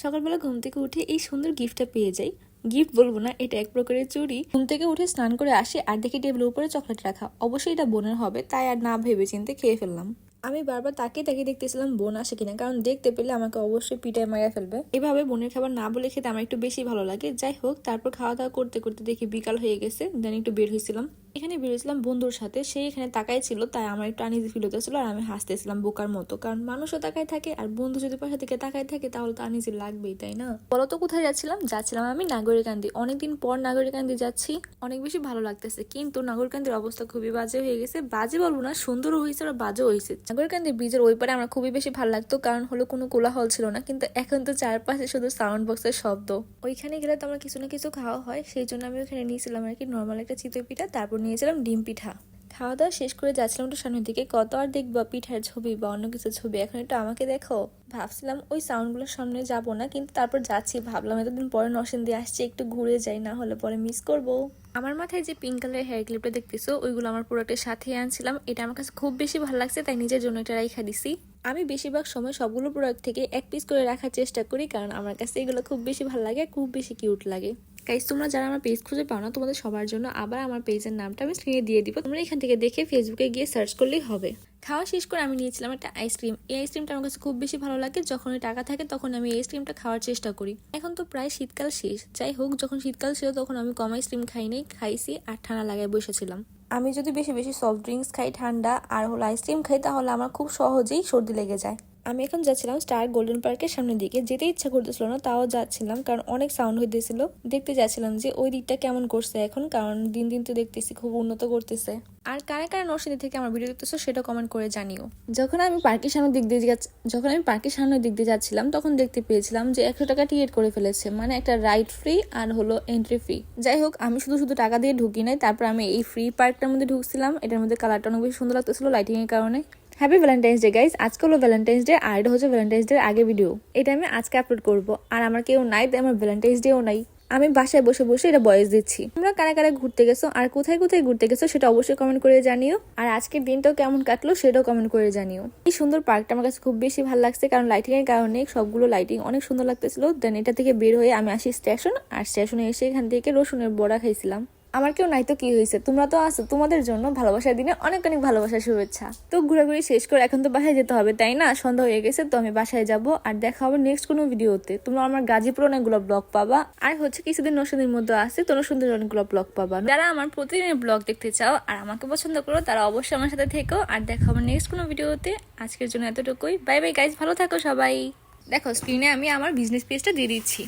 সকালবেলা ঘুম থেকে উঠে এই সুন্দর গিফটটা পেয়ে যাই। গিফট বলবো না, এটা এক প্রকারের চুরি। ঘুম থেকে উঠে স্নান করে আসি আর দেখি টেবিলের উপরে চকলেট রাখা। অবশ্যই এটা বোনের হবে, তাই আর না ভেবে চিন্তে খেয়ে ফেললাম। আমি বারবার তাকিয়ে তাকিয়ে দেখতেছিলাম বোন আসে কিনা, কারণ দেখতে পেলে আমাকে অবশ্যই পিটায় মারা ফেলবে। এভাবে বোনের খাবার না বলে খেতে আমার একটু বেশি ভালো লাগে। যাই হোক, তারপর খাওয়া দাওয়া করতে করতে দেখি বিকাল হয়ে গেছে। দেন একটু বের হয়েছিলাম, এখানে বেরোছিলাম বন্ধুর সাথে। সে এখানে তাকাই ছিল, তাই আমার একটু আনইজি ফিল হতেছিল আর আমি হাসতেছিলাম বোকার মতো, কারণ মানুষও তাকায় থাকে আর বন্ধু যদি পাশে থেকে তাকায় থাকে তাহলে তো আনইজি লাগবেই, তাই না? বলতো কোথায় যাচ্ছিলাম আমি নাগরিকান্দি। অনেকদিন পর নাগরিকান্দি যাচ্ছি, অনেক বেশি ভালো লাগতেছে। কিন্তু নাগরিকান্দির অবস্থা খুবই বাজে হয়ে গেছে। বাজে বলবো না, সুন্দরও হয়েছে আর বাজেও হয়েছে। নাগরিকান্দি ব্রিজের ওই পারে আমার খুবই বেশি ভালো লাগতো, কারণ হলো কোনো কোলাহল ছিল না। কিন্তু এখন তো চারপাশে শুধু সাউন্ড বক্সের শব্দ। ওইখানে গেলে তো আমার কিছু না কিছু খাওয়া হয়, সেই জন্য আমি ওখানে নিয়েছিলাম আর কি নর্মাল একটা চিতই পিঠা, তারপর নিয়েছিলাম ডিম পিঠা। খাওয়া দাওয়া শেষ করে যাচ্ছিলাম একটু সামনের দিকে। কত আর দেখবো পিঠার ছবি বা অন্য কিছু ছবি, এখন একটু আমাকে দেখো। ভাবছিলাম ওই সাউন্ডগুলোর সামনে যাব না, কিন্তু তারপর যাচ্ছি। ভাবলাম এতদিন পরে নরসিংদী আসছি, একটু ঘুরে যাই, না হলে পরে মিস করব। আমার মাথায় যে পিঙ্ক কালারের হেয়ার ক্লিপটা দেখতেছো, ওইগুলো আমার প্রোডাক্টের সাথে আনছিলাম। এটা আমার কাছে খুব বেশি ভালো লাগছে, তাই নিজের জন্য এটা রাখা দিছি। আমি বেশিরভাগ সময় সবগুলো প্রোডাক্ট থেকে এক পিস করে রাখার চেষ্টা করি, কারণ আমার কাছে এগুলো খুব বেশি ভালো লাগে, খুব বেশি কিউট লাগে। গাইস, তোমরা যারা আমার পেজ খুঁজে পাও না, তোমাদের সবার জন্য আবার আমার পেজের নামটা আমি স্ক্রিনে দিয়ে দিব। তোমরা এখান থেকে দেখে ফেসবুকে গিয়ে সার্চ করলেই হবে। খাওয়া শেষ করে আমি নিয়েছিলাম একটা আইসক্রিম। এই আইসক্রিমটা আমার কাছে খুব বেশি ভালো লাগে। যখন টাকা থাকে তখন আমি এই আইসক্রিমটা খাওয়ার চেষ্টা করি। এখন তো প্রায় শীতকাল শেষ, যাই হোক, যখন শীতকাল ছিল তখন আমি কম আইসক্রিম খাই নাই, খাইছি আর ঠান্ডা লাগায় বসেছিলাম। আমি যদি বেশি বেশি সফট ড্রিঙ্কস খাই ঠান্ডা আর হলো আইসক্রিম খাই, তাহলে আমার খুব সহজেই সর্দি লেগে যায়। আমি এখন যাচ্ছিলাম স্টার গোল্ডেন পার্কের সামনের দিকে। যেতে ইচ্ছা করতেছিল না, তাও যাচ্ছিলাম, কারণ অনেক সাউন্ড হইতেছিল। দেখতে যাচ্ছিলাম যে ওই দিকটা কেমন করছে এখন, কারণ দিন দিন তো দেখতেছি খুব উন্নত করতেছে। আর কারা কারা নরসিংদী থেকে আমার ভিডিও দেখতেছো সেটা কমেন্ট করে জানিও। যখন আমি পার্কের সামনের দিক দিয়ে যাচ্ছিলাম, তখন দেখতে পেয়েছিলাম যে 100 টাকা টিকিট করে ফেলেছে, মানে একটা রাইড ফ্রি আর হলো এন্ট্রি ফ্রি। যাই হোক, আমি শুধু টাকা দিয়ে ঢুকি নাই, তারপর আমি এই ফ্রি পার্কটার মধ্যে ঢুকছিলাম। এটার মধ্যে কালারটা অনেক বেশি সুন্দর লাগতেছিল লাইটিং এর কারণে। Happy Valentine's day guys. আজকে হলো ভ্যালেন্টাইন্স ডে, আর এটা হচ্ছে ভ্যালেন্টাইন্স ডে আগে ভিডিও। এটা আমি আজকে আপলোড করব, আর আমার কেউ নাই, তাই আমার ভ্যালেন্টাইন্স ডেও নাই। আমি বাসায় বসে বসে এটা ভয়েস দিচ্ছি। তোমরা কারা কারা ঘুরতে গেছো আর কোথায় কোথায় ঘুরতে গেছো সেটা অবশ্যই কমেন্ট করে জানিও। আর আজকের দিনটাও কেমন কাটলো সেটাও কমেন্ট করে জানিও। এই সুন্দর পার্কটা আমার কাছে খুব বেশি ভালো লাগছে, কারণ লাইটিং এর কারণে সবগুলো লাইটিং অনেক সুন্দর লাগতেছিল। দেন এটা থেকে বের হয়ে আমি আসি স্টেশন, আর স্টেশনে এসে এখান থেকে রসুনের বড়া খাইছিলাম। আমার কেউ নাই তো কি হয়েছে, তোমরা তো আছো। তোমাদের জন্য ভালোবাসার দিনে অনেক অনেক ভালোবাসার শুভেচ্ছা। তো ঘোরাঘুরি শেষ করে এখন তো বাসায় যেতে হবে, তাই না? সন্ধ্যা হয়ে গেছে, তো আমি বাসায় যাব। আর দেখা হবে নেক্সট কোনো ভিডিওতে। তোমরা আমার গাজীপুর অনেকগুলো ব্লগ পাবা, আর হচ্ছে কিছুদিন নরসিংদীর মধ্যে আছে, তো নরসিংদীর অনেকগুলো ব্লগ পাবা। যারা আমার প্রতিদিনের ব্লগ দেখতে চাও আর আমাকে পছন্দ করো, তারা অবশ্যই আমার সাথে থেকো। আর দেখা হবে নেক্সট কোনো ভিডিওতে। আজকের জন্য এতটুকুই। বাই বাই গাইজ, ভালো থাকো সবাই। দেখো, স্ক্রিনে আমি আমার বিজনেস পেজটা দিয়ে দিচ্ছি।